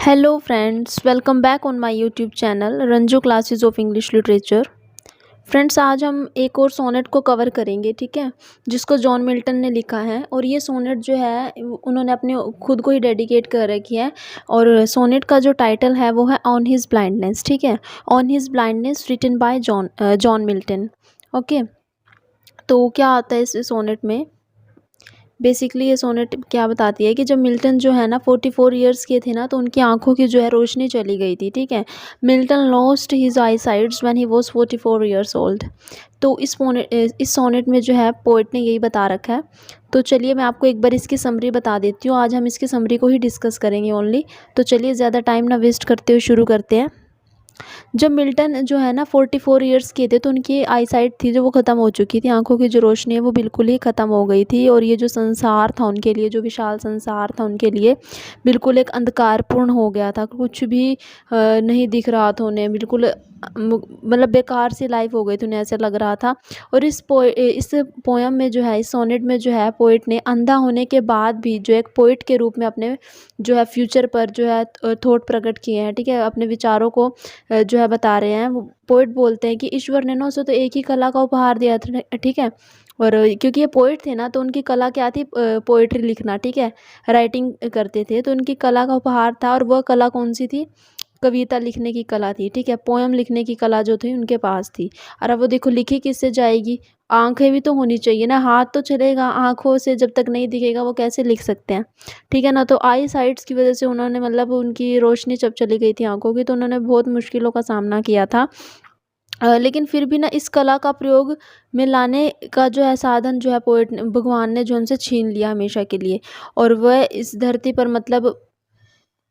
Hello friends, welcome back on my YouTube channel Ranju classes of English literature. Friends, आज हम एक और sonnet को कवर करेंगे, ठीक है, जिसको जॉन मिल्टन ने लिखा है। और ये सोनेट जो है उन्होंने अपने खुद को ही डेडिकेट कर रखी है। और सोनेट का जो टाइटल है वो है ऑन हिज ब्लाइंडनेस, ठीक है, on his blindness written by John Milton. Okay, तो क्या आता है इस सोनेट में? बेसिकली ये सोनेट क्या बताती है कि जब मिल्टन जो है ना 44 ईयर्स के थे ना, तो उनकी आंखों की जो है रोशनी चली गई थी, ठीक है। Milton lost his I sites when he was 44 years old. तो इस सोनेट में जो है पोइट ने यही बता रखा है। तो चलिए मैं आपको एक बार इसकी समरी बता देती हूँ। आज हम इसकी समरी को ही डिस्कस करेंगे ओनली। तो चलिए ज़्यादा टाइम ना वेस्ट करते हुए शुरू करते हैं। जब मिल्टन जो है ना 44 ईयर्स के थे, तो उनकी आई साइट थी जो वो ख़त्म हो चुकी थी। आंखों की जो रोशनी है वो बिल्कुल ही ख़त्म हो गई थी। और ये जो संसार था उनके लिए, जो विशाल संसार था उनके लिए, बिल्कुल एक अंधकारपूर्ण हो गया था। कुछ भी नहीं दिख रहा था उन्हें। बिल्कुल मतलब बेकार सी लाइफ हो गई थी उन्हें, ऐसा लग रहा था। और इस पोयम में जो है, इस सोनेट में जो है, पोइट ने अंधा होने के बाद भी जो एक पोइट के रूप में अपने जो है फ्यूचर पर जो है थॉट प्रकट किए हैं, ठीक है। अपने विचारों को जो है बता रहे हैं। वो पोइट बोलते हैं कि ईश्वर ने ना उसे तो एक ही कला का उपहार दिया था, ठीक है। और क्योंकि ये पोइट थे ना, तो उनकी कला क्या थी? पोइट्री लिखना, ठीक है, राइटिंग करते थे। तो उनकी कला का उपहार था। और वह कला कौन सी थी? कविता लिखने की कला थी, ठीक है। पोयम लिखने की कला जो थी उनके पास थी। और अब वो देखो लिखी किससे जाएगी? आंखें भी तो होनी चाहिए ना, हाथ तो चलेगा, आंखों से जब तक नहीं दिखेगा वो कैसे लिख सकते हैं, ठीक है ना। तो आई साइट्स की वजह से उन्होंने, मतलब उनकी रोशनी जब चली गई थी आंखों की, तो उन्होंने बहुत मुश्किलों का सामना किया था। लेकिन फिर भी ना इस कला का प्रयोग में लाने का जो है साधन जो है पोएट ने, भगवान ने जो उनसे छीन लिया हमेशा के लिए। और वह इस धरती पर मतलब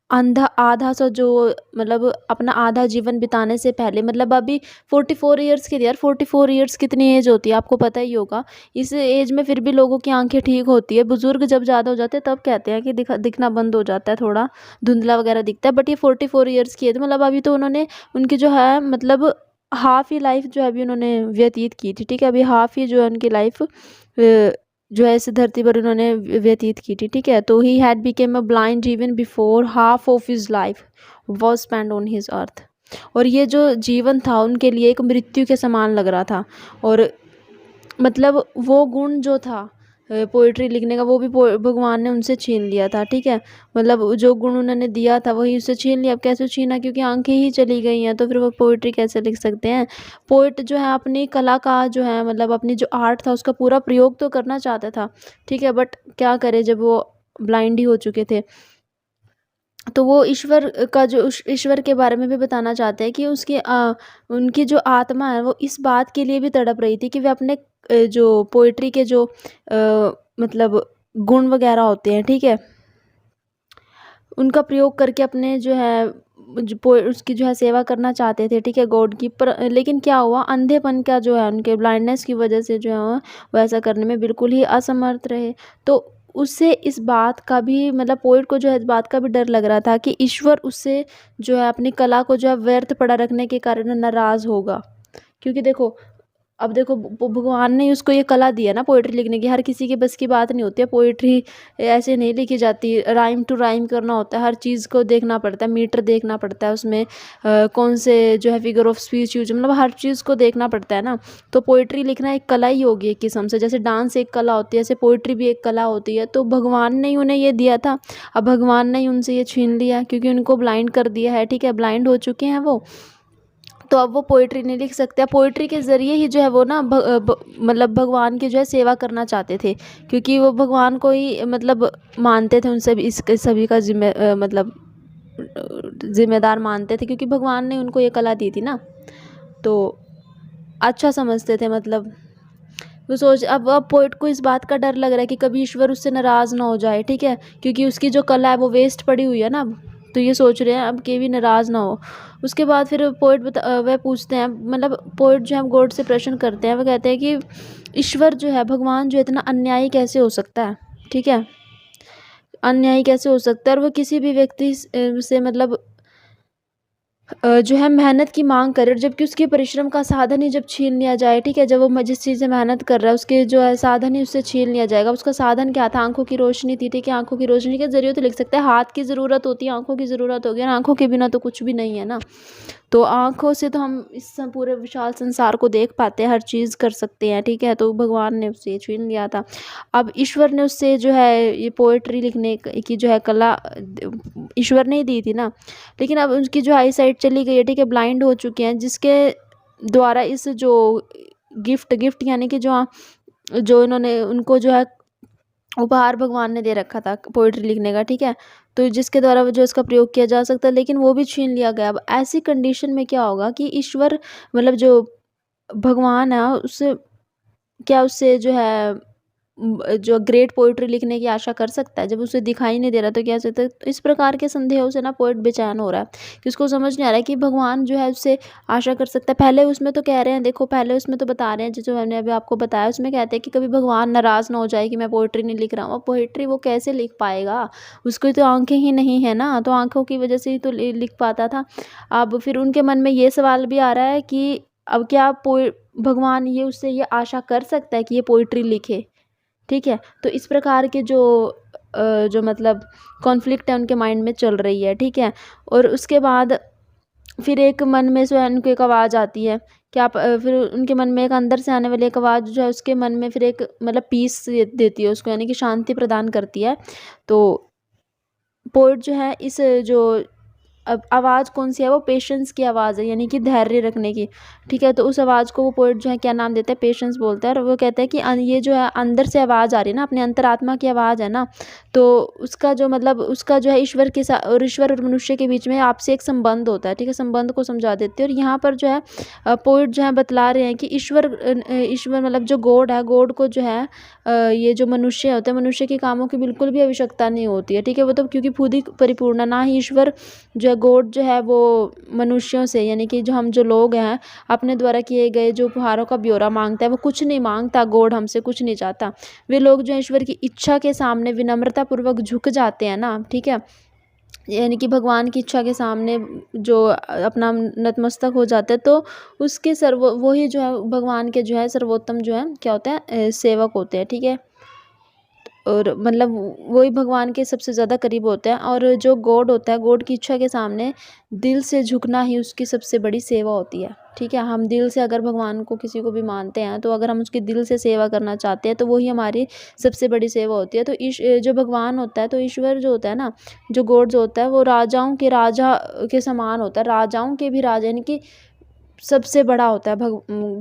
अंधा आधा सा जो, मतलब अपना आधा जीवन बिताने से पहले, मतलब अभी 44 ईयर्स की थी यार। 44 ईयर्स कितनी एज होती है आपको पता ही होगा। इस एज में फिर भी लोगों की आंखें ठीक होती है। बुजुर्ग जब ज़्यादा हो जाते हैं तब कहते हैं कि दिखना बंद हो जाता है, थोड़ा धुंधला वगैरह दिखता है। बट ये 44 ईयर्स की है, तो मतलब अभी तो उन्होंने, उनकी जो है मतलब हाफ ही लाइफ जो है अभी उन्होंने व्यतीत की थी, ठीक है। अभी हाफ ही जो है उनकी लाइफ जो है इस धरती पर उन्होंने व्यतीत की थी, ठीक है। तो he had became a blind even before half of his life was spend on his earth. और ये जो जीवन था उनके लिए एक मृत्यु के समान लग रहा था। और मतलब वो गुण जो था पोइट्री लिखने का, वो भी भगवान ने उनसे छीन लिया था, ठीक है। मतलब जो गुण उन्होंने दिया था वही उससे छीन लिया। अब कैसे छीना? क्योंकि आंखें ही चली गई हैं, तो फिर वो पोइट्री कैसे लिख सकते हैं? पोइट जो है अपनी कला का जो है, मतलब अपनी जो आर्ट था उसका पूरा प्रयोग तो करना चाहता था, ठीक है। बट क्या करे, जब वो ब्लाइंड ही हो चुके थे। तो वो ईश्वर का जो ईश्वर के बारे में भी बताना चाहते हैं कि उनकी जो आत्मा है वो इस बात के लिए भी तड़प रही थी कि वे अपने जो पोइट्री के जो मतलब गुण वगैरह होते हैं, ठीक है, उनका प्रयोग करके अपने जो है उसकी जो है सेवा करना चाहते थे, ठीक है, गॉड की। पर लेकिन क्या हुआ? अंधेपन का जो है, उनके ब्लाइंडनेस की वजह से जो है वो ऐसा करने में बिल्कुल ही असमर्थ रहे। तो उससे इस बात का भी, मतलब पोइट को जो है इस बात का भी डर लग रहा था कि ईश्वर उससे जो है अपनी कला को जो है व्यर्थ पड़ा रखने के कारण नाराज़ होगा। क्योंकि देखो, अब देखो भगवान ने उसको ये कला दी है ना पोइट्री लिखने की। हर किसी की बस की बात नहीं होती है। पोइट्री ऐसे नहीं लिखी जाती, राइम टू राइम करना होता है। हर चीज़ को देखना पड़ता है, मीटर देखना पड़ता है उसमें, कौन से जो है फिगर ऑफ स्पीच यूज, मतलब हर चीज़ को देखना पड़ता है ना। तो पोइट्री लिखना एक कला ही होगी एक किस्म से। जैसे डांस एक कला होती है, ऐसे पोइट्री भी एक कला होती है। तो भगवान ने ही उन्हें ये दिया था। अब भगवान ने ही उनसे ये छीन लिया क्योंकि उनको ब्लाइंड कर दिया है, ठीक है, ब्लाइंड हो चुके हैं वो। तो अब वो पोइट्री नहीं लिख सकते। अब पोइट्री के ज़रिए ही जो है वो ना मतलब भगवान की जो है सेवा करना चाहते थे, क्योंकि वो भगवान को ही मतलब मानते थे। उन सभी इस सभी का मतलब जिम्मेदार मानते थे, क्योंकि भगवान ने उनको ये कला दी थी ना। तो अच्छा समझते थे, मतलब वो सोच, अब पोइट को इस बात का डर लग रहा है कि कभी ईश्वर उससे नाराज़ ना हो जाए, ठीक है, क्योंकि उसकी जो कला है वो वेस्ट पड़ी हुई है ना अब। तो ये सोच रहे हैं अब कि भी नाराज़ ना हो। उसके बाद फिर पोइट वह पूछते हैं, मतलब पोइट जो है गॉड से प्रश्न करते हैं। वह कहते हैं कि ईश्वर जो है, भगवान जो इतना अन्यायी कैसे हो सकता है, ठीक है, अन्यायी कैसे हो सकता है? और वो किसी भी व्यक्ति से मतलब जो है मेहनत की माँग करे, जबकि उसके परिश्रम का साधन ही जब छीन लिया जाए, ठीक है? जब वो जिस चीज़ से मेहनत कर रहा है, उसके जो है साधन ही उससे छीन लिया जाएगा। उसका साधन क्या था? आँखों की रोशनी थी, ठीक है? आँखों की रोशनी के ज़रिए तो लिख सकते हैं, हाथ की ज़रूरत होती है, आँखों की ज़रूरत होगी, और आँखों के बिना तो कुछ भी नहीं है ना। तो आँखों से तो हम इस पूरे विशाल संसार को देख पाते हैं, हर चीज़ कर सकते हैं, ठीक है? तो भगवान ने उससे छीन लिया था। अब ईश्वर ने उससे जो है ये पोएट्री लिखने की जो है कला ईश्वर ने ही दी थी ना, लेकिन अब उनकी जो आई साइट चली गई है, ठीक है? ब्लाइंड हो चुके हैं, जिसके द्वारा इस जो गिफ्ट गिफ्ट यानी कि जो इन्होंने उनको जो है उपहार भगवान ने दे रखा था पोएट्री लिखने का, ठीक है? तो जिसके द्वारा वो जो इसका प्रयोग किया जा सकता है, लेकिन वो भी छीन लिया गया। अब ऐसी कंडीशन में क्या होगा कि ईश्वर मतलब जो भगवान है उससे क्या उससे जो है जो ग्रेट पोएट्री लिखने की आशा कर सकता है? जब उसे दिखाई नहीं दे रहा तो क्या सकता है? तो इस प्रकार के संदेहों से ना पोएट बेचैन हो रहा है कि उसको समझ नहीं आ रहा है कि भगवान जो है उससे आशा कर सकता है। पहले उसमें तो कह रहे हैं, देखो पहले उसमें तो बता रहे हैं जो मैंने अभी आपको बताया, उसमें कहते हैं कि कभी भगवान नाराज़ ना हो जाए कि मैं पोएट्री नहीं लिख रहा हूँ। अब पोएट्री वो कैसे लिख पाएगा? उसकी तो आँखें ही नहीं है ना, तो आँखों की वजह से ही तो लिख पाता था। अब फिर उनके मन में ये सवाल भी आ रहा है कि अब क्या भगवान ये उससे ये आशा कर सकता है कि ये पोएट्री लिखे? ठीक है? तो इस प्रकार के जो मतलब कॉन्फ्लिक्ट है उनके माइंड में चल रही है, ठीक है? और उसके बाद फिर एक मन में स्वयं को एक आवाज़ आती है कि फिर उनके मन में एक अंदर से आने वाली एक आवाज़ जो है उसके मन में फिर एक मतलब पीस देती है उसको, यानी कि शांति प्रदान करती है। तो पोएट जो है इस जो अब आवाज़ कौन-सी है, वो पेशेंस की आवाज़ है, यानी कि धैर्य रखने की, ठीक है? तो उस आवाज़ को वो पोएट जो है क्या नाम देता है? पेशेंस बोलता है। और वो कहता है कि ये जो है अंदर से आवाज़ आ रही है ना, अपने अंतरात्मा की आवाज़ है ना, तो उसका जो मतलब उसका जो है ईश्वर के साथ और ईश्वर और मनुष्य के बीच में आपसे एक संबंध होता है, ठीक है? संबंध को समझा देते हैं। और यहाँ पर जो है पोएट जो है बतला रहे हैं कि ईश्वर मतलब जो गॉड है, गॉड को जो है ये जो मनुष्य होते हैं, मनुष्य के कामों की बिल्कुल भी आवश्यकता नहीं होती है, ठीक है? वो तो क्योंकि खुद ही परिपूर्ण है, ना ही ईश्वर जो है गॉड जो है वो मनुष्यों से, यानी कि जो हम जो लोग हैं अपने द्वारा किए गए जो उपहारों का ब्यौरा मांगता है, वो कुछ नहीं मांगता। गॉड हमसे कुछ नहीं चाहता। वे लोग जो है ईश्वर की इच्छा के सामने विनम्रता पूर्वक झुक जाते हैं ना, ठीक है? यानी कि भगवान की इच्छा के सामने जो अपना नतमस्तक हो जाता है, तो उसके सर्व वही जो है भगवान के जो है सर्वोत्तम जो है क्या होता है सेवक होते हैं, ठीक है? और मतलब वही भगवान के सबसे ज़्यादा करीब होते हैं। और जो गॉड होता है, गॉड की इच्छा के सामने दिल से झुकना ही उसकी सबसे बड़ी सेवा होती है, ठीक है? हम दिल से अगर भगवान को किसी को भी मानते हैं, तो अगर हम उसकी दिल से सेवा करना चाहते हैं, तो वही हमारी सबसे बड़ी सेवा होती है। तो जो भगवान होता है, तो ईश्वर जो होता है ना, जो गॉड जो होता है, वो राजाओं के राजा के समान होता है, राजाओं के भी राजा, यानी कि सबसे बड़ा होता है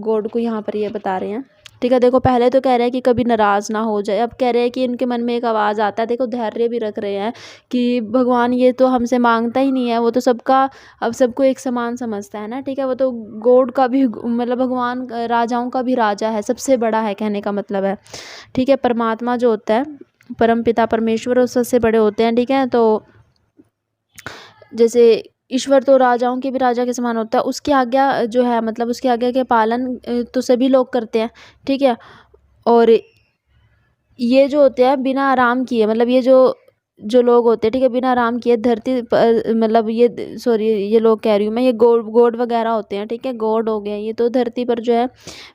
गॉड को यहाँ पर ये बता रहे हैं, ठीक है? देखो पहले तो कह रहे हैं कि कभी नाराज़ ना हो जाए, अब कह रहे हैं कि इनके मन में एक आवाज़ आता है, देखो धैर्य भी रख रहे हैं कि भगवान ये तो हमसे मांगता ही नहीं है, वो तो सबका अब सबको एक समान समझता है ना, ठीक है? वो तो गॉड का भी मतलब भगवान राजाओं का भी राजा है, सबसे बड़ा है कहने का मतलब है, ठीक है? परमात्मा जो होता है, परम पिता परमेश्वर, वो सबसे बड़े होते हैं, ठीक है? तो जैसे ईश्वर तो राजाओं के भी राजा के समान होता है, उसकी आज्ञा जो है मतलब उसकी आज्ञा के पालन तो सभी लोग करते हैं, ठीक है? और ये जो होते हैं बिना आराम किए, मतलब ये जो जो लोग होते हैं, ठीक है, बिना आराम किए धरती पर मतलब ये सॉरी ये लोग कह रही हूँ मैं, ये गॉड गॉड वगैरह होते हैं, ठीक है? गॉड हो गए ये, तो धरती पर जो है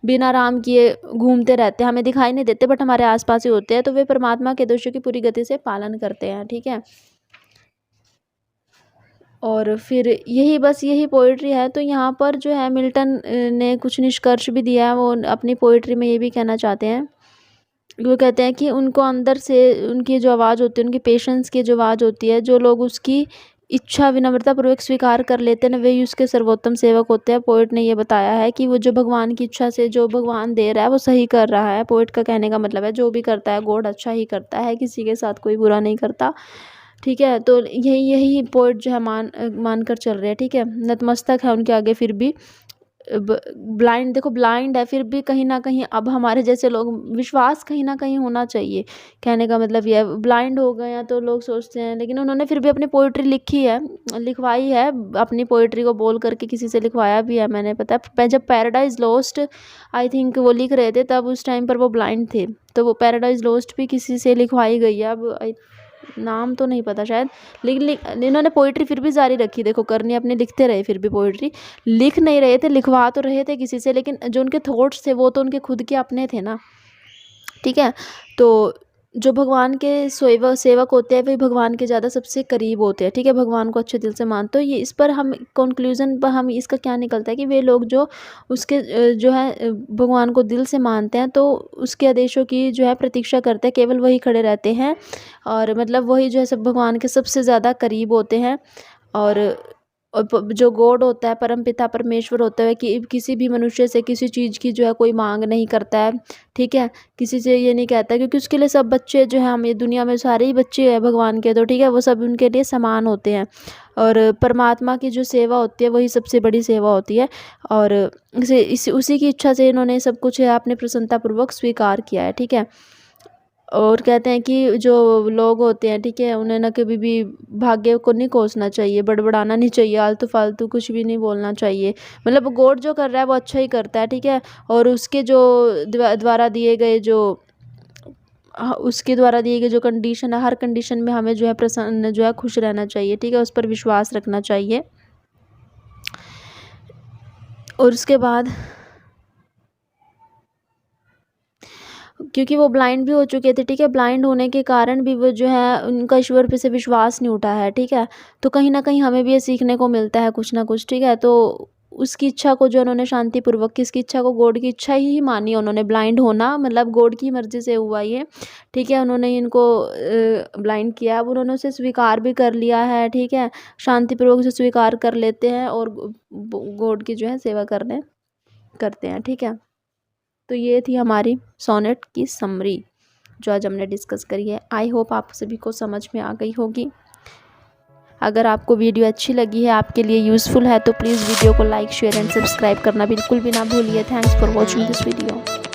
बिना आराम किए घूमते रहते हैं, हमें दिखाई नहीं देते बट हमारे आसपास ही होते हैं। तो वे परमात्मा के आदेशों की पूरी गति से पालन करते हैं, ठीक है? और फिर यही बस यही पोइट्री है। तो यहाँ पर जो है मिल्टन ने कुछ निष्कर्ष भी दिया है, वो अपनी पोइट्री में ये भी कहना चाहते हैं। वो कहते हैं कि उनको अंदर से उनकी जो आवाज़ होती है, उनकी पेशेंस की जो आवाज़ होती है, जो लोग उसकी इच्छा विनम्रतापूर्वक स्वीकार कर लेते हैं ना, वे ही उसके सर्वोत्तम सेवक होते हैं। पोएट ने ये बताया है कि वो जो भगवान की इच्छा से जो भगवान दे रहा है वो सही कर रहा है। पोएट का कहने का मतलब है जो भी करता है गॉड अच्छा ही करता है, किसी के साथ कोई बुरा नहीं करता, ठीक है? तो यही यही पोएट जो है मान कर चल रहे हैं, ठीक है? नतमस्तक है उनके आगे, फिर भी ब्लाइंड, देखो ब्लाइंड है फिर भी कहीं ना कहीं अब हमारे जैसे लोग विश्वास कहीं ना कहीं होना चाहिए, कहने का मतलब ये है। ब्लाइंड हो गए हैं तो लोग सोचते हैं, लेकिन उन्होंने फिर भी अपनी पोइट्री लिखी है, लिखवाई है, अपनी पोइट्री को बोल करके किसी से लिखवाया भी है, मैंने पता है। जब पैराडाइज लॉस्ट आई थिंक वो लिख रहे थे, तब उस टाइम पर वो ब्लाइंड थे, तो वो पैराडाइज लॉस्ट भी किसी से लिखवाई गई है। अब नाम तो नहीं पता शायद, लेकिन इन्होंने पोइट्री फिर भी जारी रखी। देखो करनी अपने लिखते रहे, फिर भी पोइट्री लिख नहीं रहे थे, लिखवा तो रहे थे किसी से, लेकिन जो उनके थॉट्स थे वो तो उनके खुद के अपने थे ना। ठीक है, तो जो भगवान के सेवक होते हैं वही भगवान के ज़्यादा सबसे करीब होते हैं। ठीक है, भगवान को अच्छे दिल से मानते हो। ये इस पर हम कंक्लूजन पर हम इसका क्या निकलता है कि वे लोग जो उसके जो है भगवान को दिल से मानते हैं, तो उसके आदेशों की जो है प्रतीक्षा करते हैं, केवल वही खड़े रहते हैं, और मतलब वही जो है सब भगवान के सबसे ज़्यादा करीब होते हैं। और जो गॉड होता है, परम पिता परमेश्वर होता है, कि किसी भी मनुष्य से किसी चीज़ की जो है कोई मांग नहीं करता है। ठीक है, किसी से ये नहीं कहता, क्योंकि उसके लिए सब बच्चे जो है, हम ये दुनिया में सारे ही बच्चे हैं भगवान के, तो ठीक है वो सब उनके लिए समान होते हैं। और परमात्मा की जो सेवा होती है वही सबसे बड़ी सेवा होती है, और उसी की इच्छा से इन्होंने सब कुछ है आपने प्रसन्नतापूर्वक स्वीकार किया है। ठीक है, और कहते हैं कि जो लोग होते हैं, ठीक है, उन्हें ना कभी भी भाग्य को नहीं कोसना चाहिए, बड़बड़ाना नहीं चाहिए, आलतू फालतू कुछ भी नहीं बोलना चाहिए। मतलब गॉड जो कर रहा है वो अच्छा ही करता है। ठीक है, और उसके जो द्वारा दिए गए जो उसके द्वारा दिए गए जो कंडीशन है, हर कंडीशन में हमें जो है प्रसन्न जो है खुश रहना चाहिए। ठीक है, उस पर विश्वास रखना चाहिए। और उसके बाद क्योंकि वो ब्लाइंड भी हो चुके थे, ठीक है, ब्लाइंड होने के कारण भी वो जो है उनका ईश्वर पे से विश्वास नहीं उठा है। ठीक है, तो कहीं ना कहीं हमें भी ये सीखने को मिलता है कुछ ना कुछ। ठीक है, तो उसकी इच्छा को जो उन्होंने शांतिपूर्वक, किसकी इच्छा को, गॉड की इच्छा ही मानी उन्होंने। ब्लाइंड होना मतलब गॉड की मर्जी से हुआ ये। ठीक है, उन्होंने इनको ब्लाइंड किया, अब उन्होंने उसे स्वीकार भी कर लिया है। ठीक है, शांतिपूर्वक उसे स्वीकार कर लेते हैं और गॉड की जो है सेवा करते हैं। ठीक है, तो ये थी हमारी सोनेट की समरी जो आज हमने डिस्कस करी है। आई होप आप सभी को समझ में आ गई होगी। अगर आपको वीडियो अच्छी लगी है, आपके लिए यूज़फुल है, तो प्लीज़ वीडियो को लाइक शेयर एंड सब्सक्राइब करना बिल्कुल भी ना भूलिए। Thanks for watching this video.